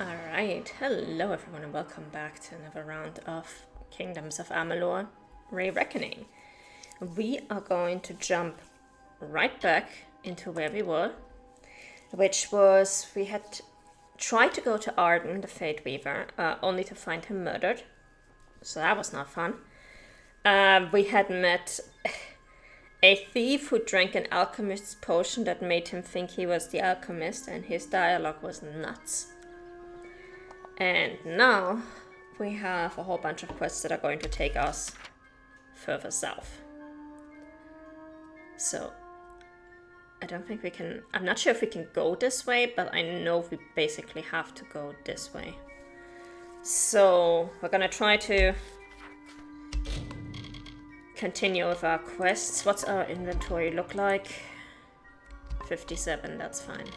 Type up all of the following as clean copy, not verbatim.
Alright, hello everyone and welcome back to another round of Kingdoms of Amalur Re-Reckoning. We are going to jump right back into where we were, which was, we had tried to go to Arden, the Fate Weaver, only to find him murdered. So that was not fun. We had met a thief who drank an alchemist's potion that made him think he was the alchemist, and his dialogue was nuts. And now we have a whole bunch of quests that are going to take us further south. So I don't think we can, I'm not sure if we can go this way, but I know we basically have to go this way. So we're gonna try to continue with our quests. What's our inventory look like? 57, that's fine.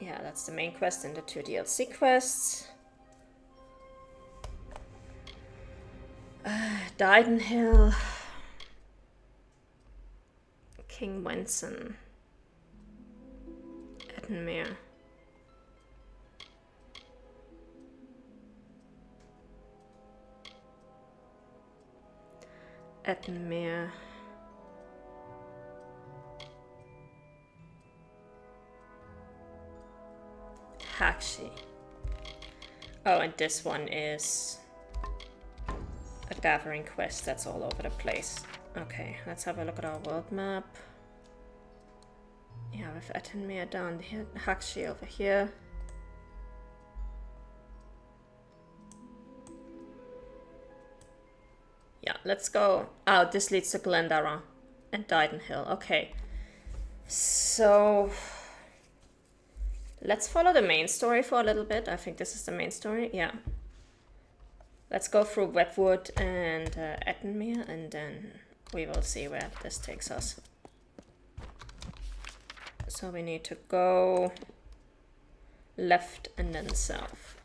Yeah, that's the main quest and the 2 DLC quests. Didenhill. King Wenson. Edenmere. Edenmere. Hakshi. Oh, and this one is a gathering quest that's all over the place. Okay, let's have a look at our world map. Yeah, with Etenmere down here, Hakshi over here. Yeah, let's go. Oh, this leads to Glendara and Didenhill. Okay. So let's follow the main story for a little bit. I think this is the main story. Yeah. Let's go through Wetwood and Etenmere, and then we will see where this takes us. So we need to go left and then south.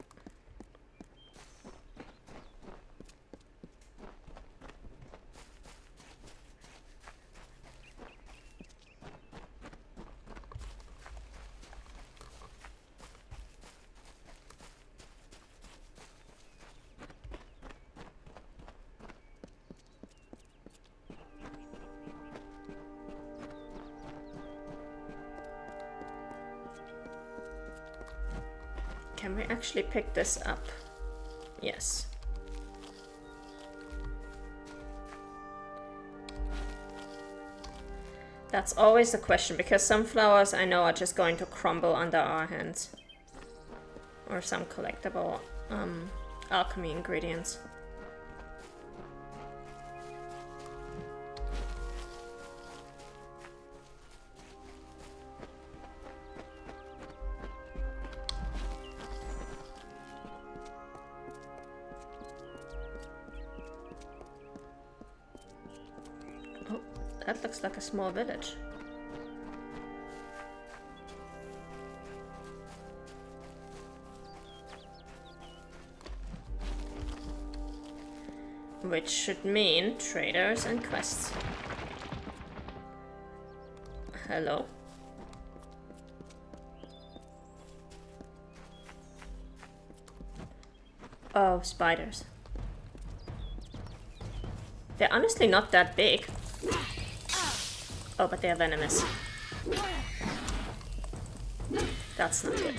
Can we actually pick this up? Yes. That's always the question, because some flowers I know are just going to crumble under our hands. Or some collectible alchemy ingredients. That looks like a small village. Which should mean traders and quests. Hello? Oh, spiders. They're honestly not that big. Oh, but they're venomous. That's not good.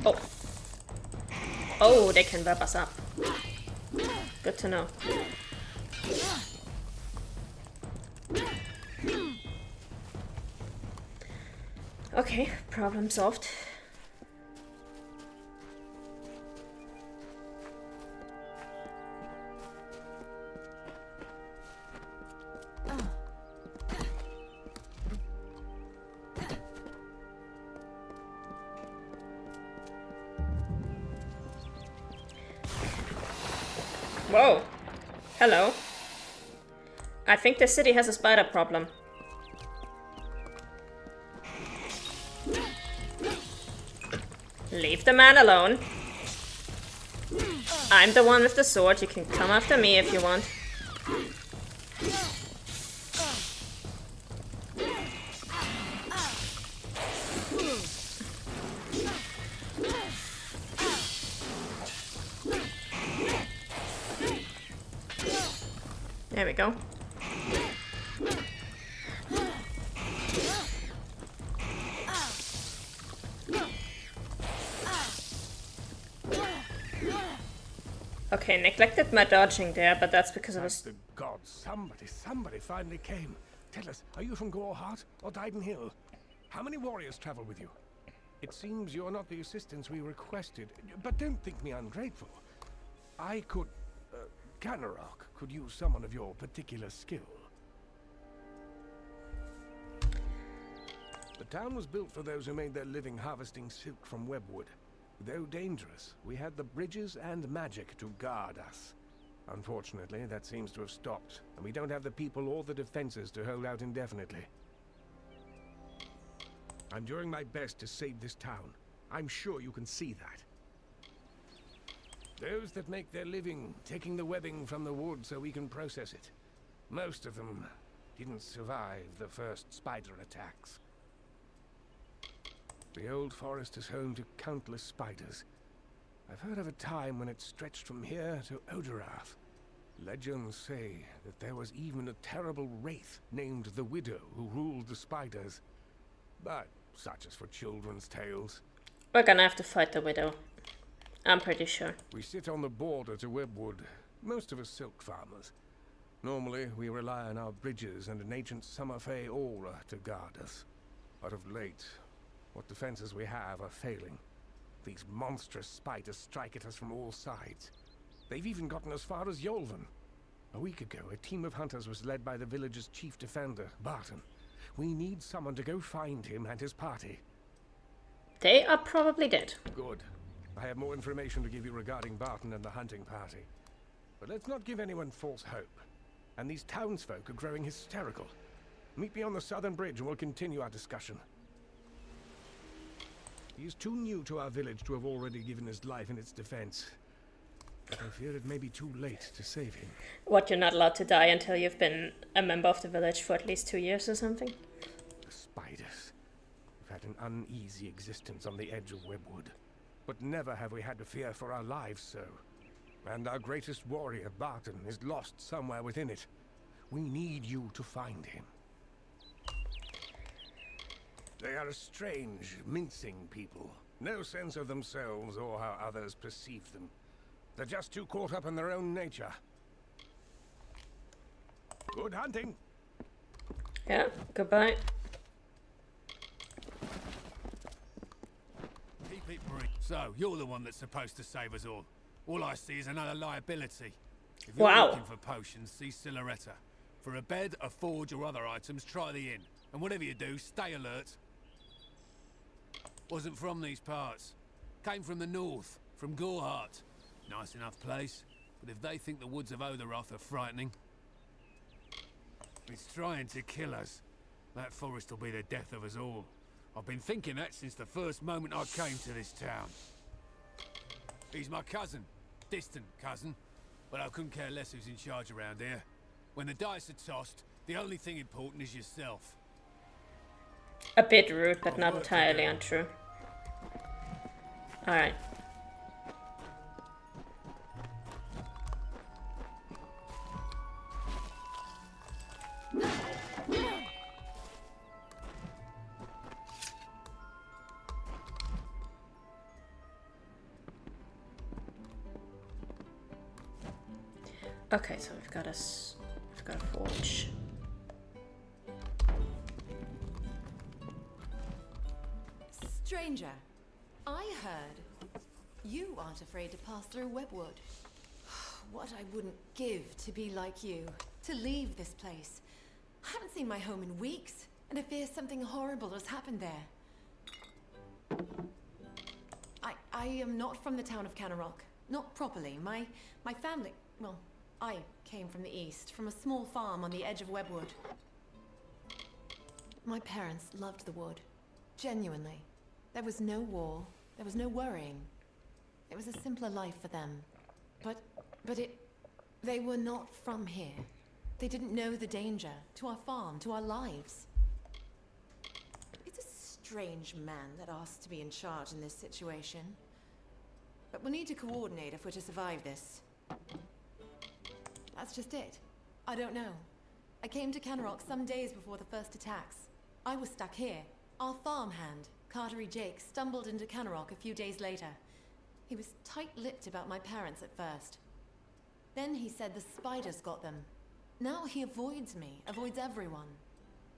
Oh. Oh, they can wrap us up. Good to know. Okay, problem solved. Whoa. Hello. I think the city has a spider problem. Leave the man alone. I'm the one with the sword. You can come after me if you want. There we go. Okay, neglected my dodging there, but that's because I was... The gods, somebody finally came. Tell us, are you from Gorehart or Dyden Hill? How many warriors travel with you? It seems you're not the assistance we requested, but don't think me ungrateful. I could... Canarok could use someone of your particular skill. The town was built for those who made their living harvesting silk from webwood. Though dangerous, we had the bridges and magic to guard us. Unfortunately, that seems to have stopped, and we don't have the people or the defenses to hold out indefinitely. I'm doing my best to save this town. I'm sure you can see that. Those that make their living taking the webbing from the wood so we can process it. Most of them didn't survive the first spider attacks. The old forest is home to countless spiders. I've heard of a time when it stretched from here to Oderath. Legends say that there was even a terrible wraith named the Widow who ruled the spiders. But such is for children's tales. We're gonna have to fight the widow. I'm pretty sure. We sit on the border to Webwood, most of us silk farmers. Normally, we rely on our bridges and an ancient Summerfey aura to guard us. But of late, what defenses we have are failing. These monstrous spiders strike at us from all sides. They've even gotten as far as Yolvan. A week ago, a team of hunters was led by the village's chief defender, Barton. We need someone to go find him and his party. They are probably dead. Good. I have more information to give you regarding Barton and the hunting party. But let's not give anyone false hope. And these townsfolk are growing hysterical. Meet me on the southern bridge and we'll continue our discussion. He is too new to our village to have already given his life in its defense. But I fear it may be too late to save him. What, you're not allowed to die until you've been a member of the village for at least 2 years or something? The spiders. We've had an uneasy existence on the edge of Webwood. But never have we had to fear for our lives so. And our greatest warrior, Barton, is lost somewhere within it. We need you to find him. They are a strange, mincing people. No sense of themselves or how others perceive them. They're just too caught up in their own nature. Good hunting! Yeah, goodbye. Keep it brief. So, you're the one that's supposed to save us all. All I see is another liability. If you're Wow. looking for potions, see Siloretta. For a bed, a forge, or other items, try the inn. And whatever you do, stay alert. Wasn't from these parts. Came from the north, from Gorehart. Nice enough place, but if they think the woods of Oderath are frightening... It's trying to kill us. That forest will be the death of us all. I've been thinking that since the first moment I came to this town. He's my cousin. Distant cousin. But I couldn't care less who's in charge around here. When the dice are tossed, the only thing important is yourself. A bit rude, but not entirely untrue. Alright. Okay, so we've got a forge. Stranger, I heard you aren't afraid to pass through Webwood. What I wouldn't give to be like you, to leave this place. I haven't seen my home in weeks, and I fear something horrible has happened there. I am not from the town of Canarok. Not properly. My family, well, I came from the east, from a small farm on the edge of Webwood. My parents loved the wood. Genuinely. There was no war. There was no worrying. It was a simpler life for them. But they were not from here. They didn't know the danger to our farm, to our lives. It's a strange man that asked to be in charge in this situation. But we'll need to coordinate if we're to survive this. That's just it. I don't know. I came to Canarok some days before the first attacks. I was stuck here. Our farmhand, Cartery Jake, stumbled into Canarok a few days later. He was tight-lipped about my parents at first. Then he said the spiders got them. Now he avoids me, avoids everyone.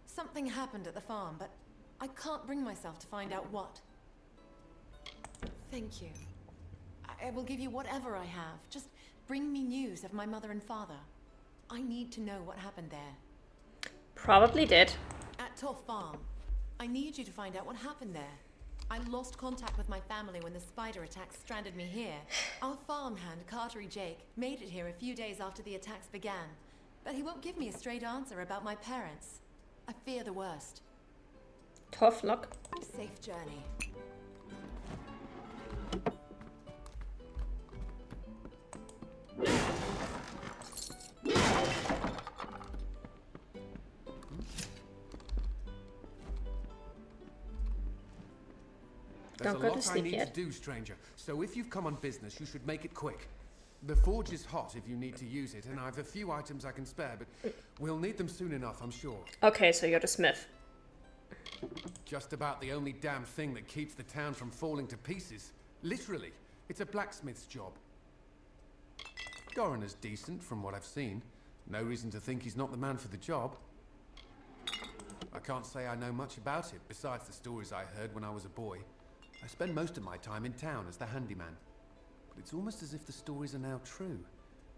Something happened at the farm, but I can't bring myself to find out what. Thank you. I will give you whatever I have. Just bring me news of my mother and father. I need to know what happened there. Probably did. At Toff Farm. I need you to find out what happened there. I lost contact with my family when the spider attacks stranded me here. Our farmhand, Cartery Jake, made it here a few days after the attacks began. But he won't give me a straight answer about my parents. I fear the worst. Tough luck. Safe journey. There's Don't a go to lot I sleep need yet. to do, stranger. So if you've come on business, you should make it quick. The forge is hot if you need to use it, and I've a few items I can spare, but we'll need them soon enough, I'm sure. Okay, so you're the smith. Just about the only damn thing that keeps the town from falling to pieces. Literally. It's a blacksmith's job. Goraner's decent from what I've seen. No reason to think he's not the man for the job. I can't say I know much about it, besides the stories I heard when I was a boy. I spend most of my time in town as the handyman. But it's almost as if the stories are now true.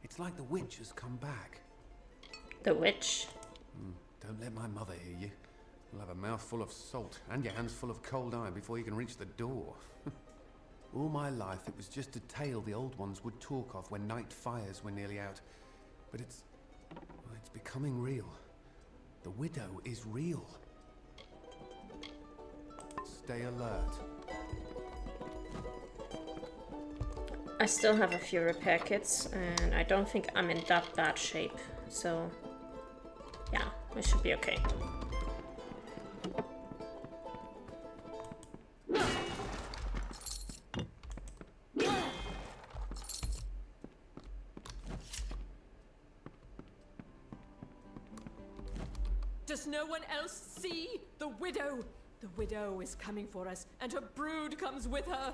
It's like the witch has come back. The witch. Don't let my mother hear you. You'll have a mouth full of salt and your hands full of cold iron before you can reach the door. All my life it was just a tale the old ones would talk of when night fires were nearly out. But it's becoming real. The widow is real. Stay alert. I still have a few repair kits, and I don't think I'm in that bad shape. So, yeah, we should be okay. Does no one else see? The widow! The widow is coming for us, and her brood comes with her.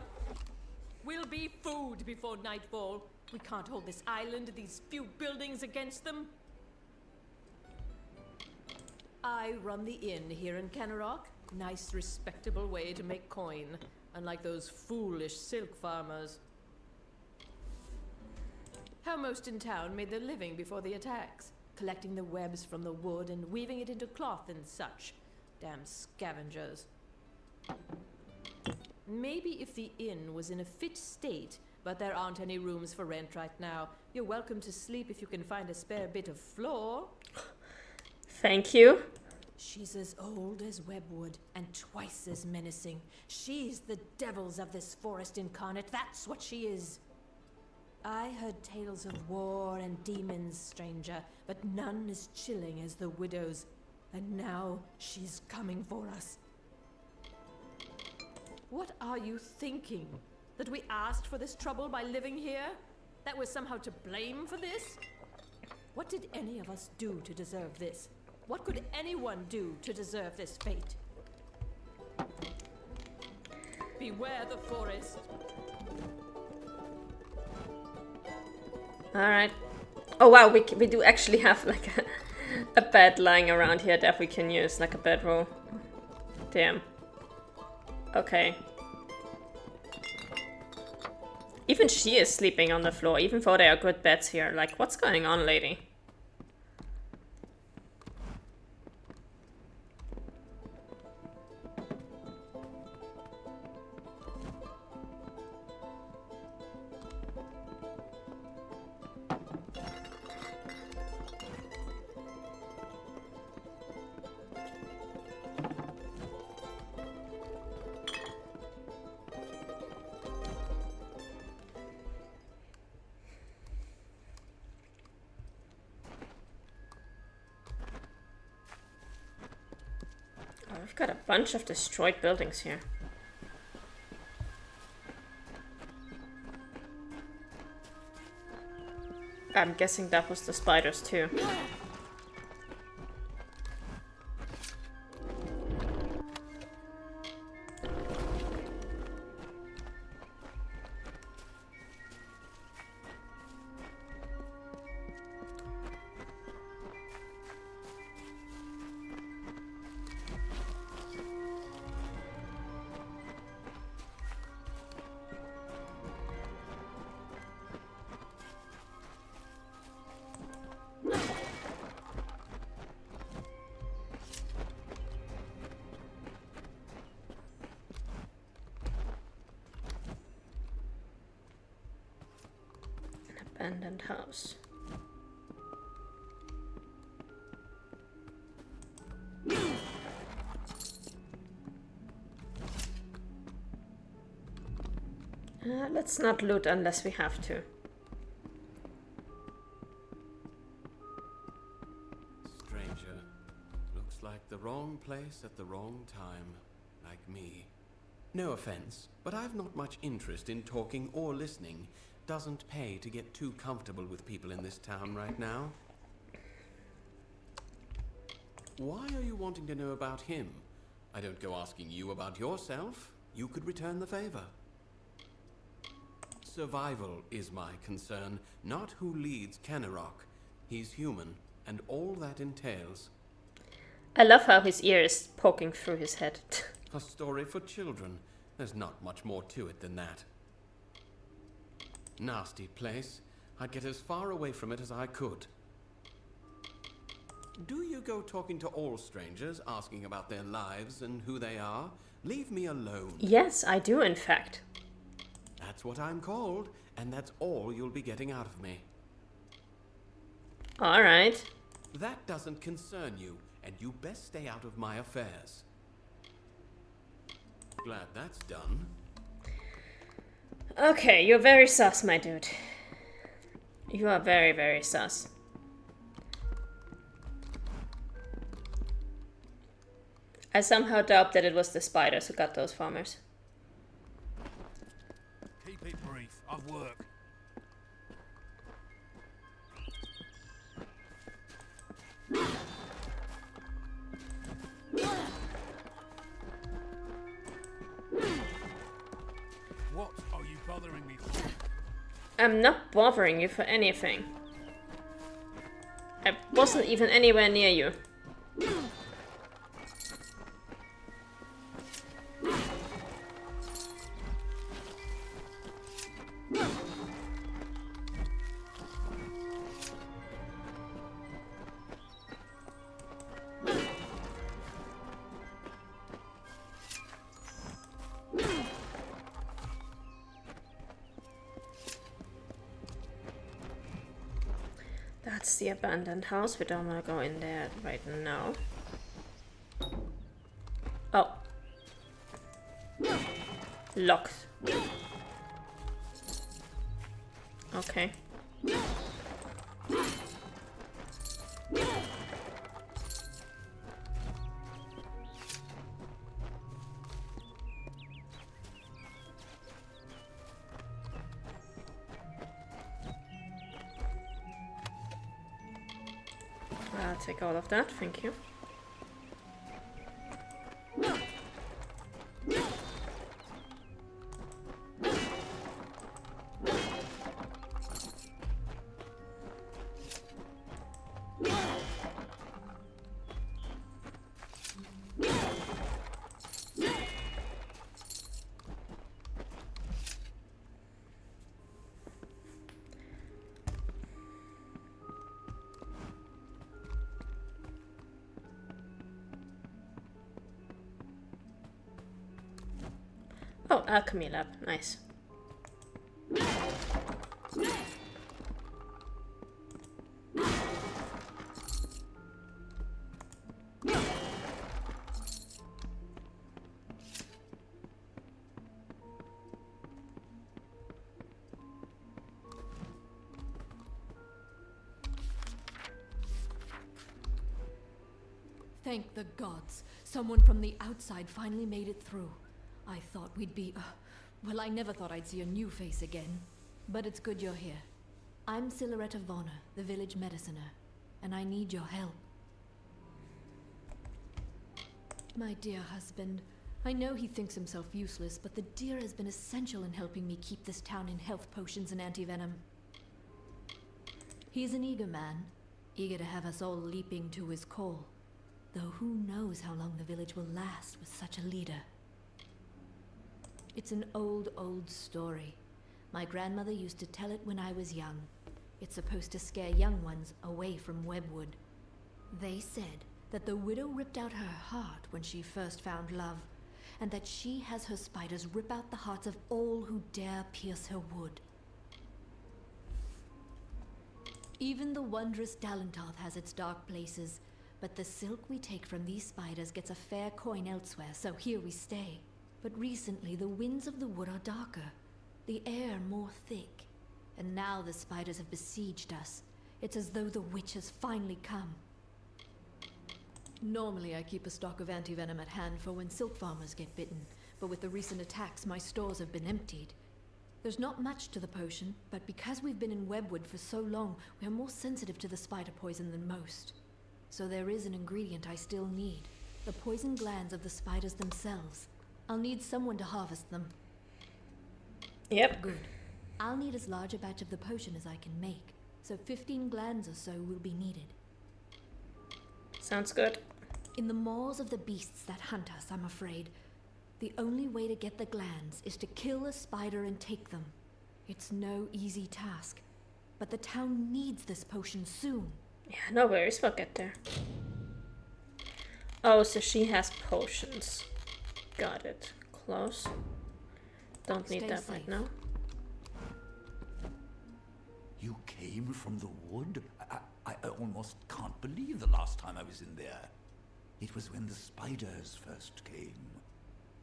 We'll be food before nightfall. We can't hold this island, these few buildings against them. I run the inn here in Canarok. Nice, respectable way to make coin, unlike those foolish silk farmers. How most in town made their living before the attacks, collecting the webs from the wood and weaving it into cloth and such. Damn scavengers. Maybe if the inn was in a fit state, but there aren't any rooms for rent right now. You're welcome to sleep if you can find a spare bit of floor. Thank you. She's as old as Webwood and twice as menacing. She's the devils of this forest incarnate, that's what she is. I heard tales of war and demons, stranger, but none as chilling as the widow's. And now she's coming for us. What are you thinking? That we asked for this trouble by living here? That we're somehow to blame for this? What did any of us do to deserve this? What could anyone do to deserve this fate? Beware the forest. Alright. Oh wow, we do actually have like a bed lying around here that we can use, like a bedroll. Damn. Okay. Even she is sleeping on the floor, even though there are good beds here. Like, what's going on, lady? we've got a bunch of destroyed buildings here. I'm guessing that was the spiders too. Abandoned house. Let's not loot unless we have to. Stranger. Looks like the wrong place at the wrong time. Like me. No offense, but I've not much interest in talking or listening. Doesn't pay to get too comfortable with people in this town right now. Why are you wanting to know about him? I don't go asking you about yourself. You could return the favor. Survival is my concern, not who leads Kenarok. He's human, and all that entails. I love how his ear is poking through his head. A story for children. There's not much more to it than that. Nasty place. I'd get as far away from it as I could. Do you go talking to all strangers, asking about their lives and who they are? Leave me alone. Yes, I do, in fact. That's what I'm called, and that's all you'll be getting out of me. All right. That doesn't concern you, and you best stay out of my affairs. Glad that's done. Okay, you're very sus, my dude. You are very, very sus. I somehow doubt that it was the spiders who got those farmers. Keep it brief. I've work. What are you bothering me for? I'm not bothering you for anything. I wasn't even anywhere near you. That's the abandoned house. We don't want to go in there right now. Oh. Locked. Okay. I'll take all of that, thank you. Oh, alchemy lab, nice. Thank the gods. Someone from the outside finally made it through. I thought we'd be... well, I never thought I'd see a new face again. But it's good you're here. I'm Silhouette of Honor, the village mediciner, and I need your help. My dear husband, I know he thinks himself useless, but the deer has been essential in helping me keep this town in health potions and anti-venom. He's an eager man, eager to have us all leaping to his call. Though who knows how long the village will last with such a leader. It's an old, old story. My grandmother used to tell it when I was young. It's supposed to scare young ones away from Webwood. They said that the widow ripped out her heart when she first found love, and that she has her spiders rip out the hearts of all who dare pierce her wood. Even the wondrous Dalentarth has its dark places, but the silk we take from these spiders gets a fair coin elsewhere, so here we stay. But recently the winds of the wood are darker, the air more thick, and now the spiders have besieged us. It's as though the witch has finally come. Normally I keep a stock of anti-venom at hand for when silk farmers get bitten, but with the recent attacks my stores have been emptied. There's not much to the potion, but because we've been in Webwood for so long, we are more sensitive to the spider poison than most. So there is an ingredient I still need, the poison glands of the spiders themselves. I'll need someone to harvest them. Yep. Good. I'll need as large a batch of the potion as I can make, so 15 glands or so will be needed. Sounds good. In the maws of the beasts that hunt us, I'm afraid. The only way to get the glands is to kill a spider and take them. It's no easy task, but the town needs this potion soon. Yeah, no worries, we'll get there. Oh, so she has potions. Got it. Close. Don't need Stay that safe. right now. You came from the wood? I almost can't believe the last time I was in there. It was when the spiders first came.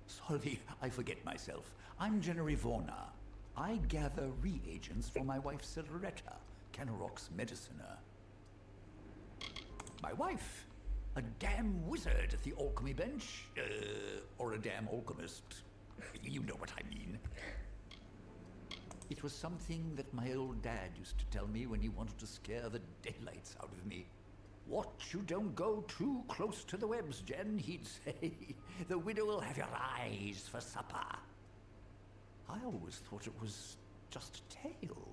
Sorry, I forget myself. I'm Jennery Vorna. I gather reagents for my wife Silveretta, Canarok's mediciner. My wife, a damn wizard at the alchemy bench, or a damn alchemist. You know what I mean. It was something that my old dad used to tell me when he wanted to scare the daylights out of me. Watch you don't go too close to the webs, Jen, he'd say. The widow will have your eyes for supper. I always thought it was just a tale.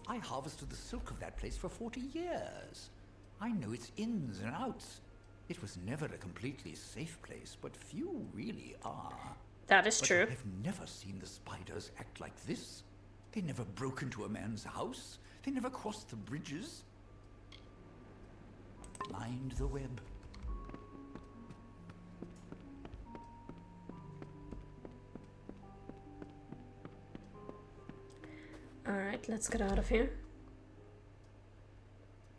I harvested the silk of that place for 40 years. I know its ins and outs. It was never a completely safe place, but few really are. That is true. I've never seen the spiders act like this. They never broke into a man's house. They never crossed the bridges. Mind the web. Alright, let's get out of here.